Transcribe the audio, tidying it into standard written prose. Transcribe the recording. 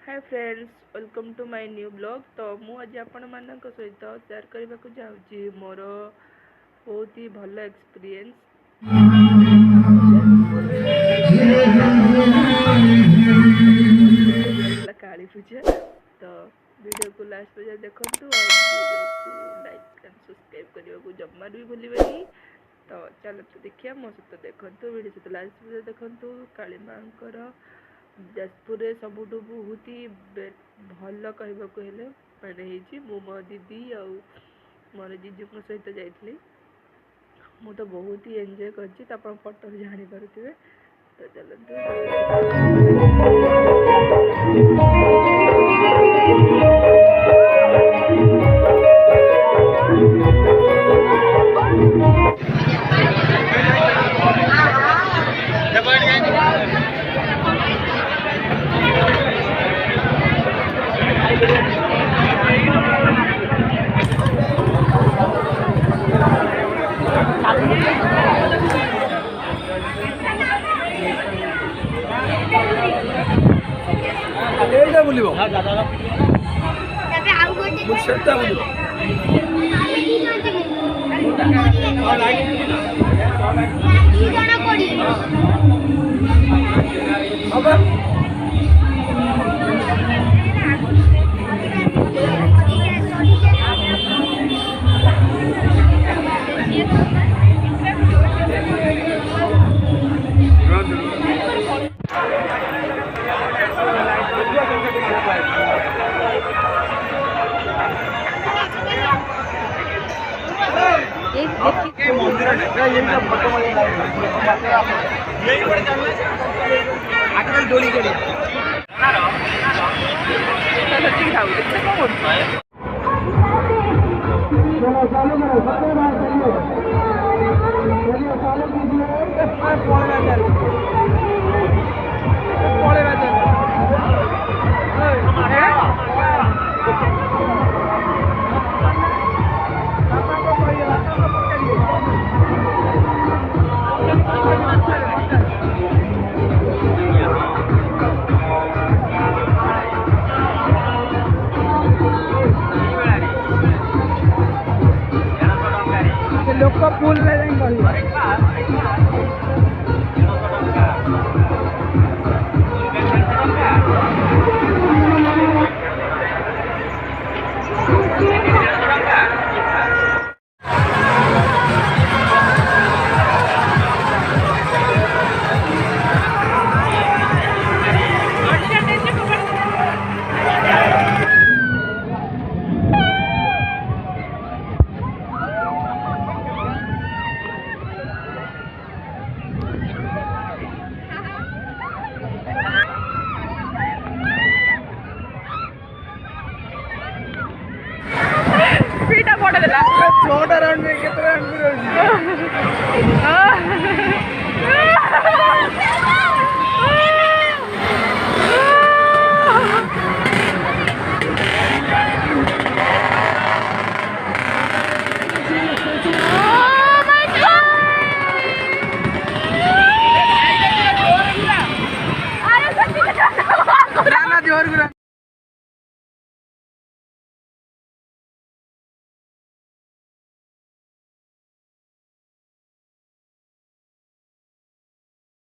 Hi friends, welcome to my new blog. तो मुझे आपण मान सहित शेयर करने को चाहूँगी मोर बहुत ही भल एक्सपीरियंस काली पूजा। तो वीडियो को लास्ट पे देखु लाइक एंड सब्सक्राइब करने को जमा भी भूलें। तो चलते देखिए मो सहित देखु वीडियो सहित लास्ट पे देखु काली माँ जाजपुर सबुठ बहुत ही भल कहले मैंने मु मो दीदी आ मोर जीजू सहित जाइली। मु तो बहुत ही एंजॉय कर फोटो जानीपे। तो चलते बुलिबो सेटा बुलिबो डोली के लोक फुल छोटा राउंड में कितना जोर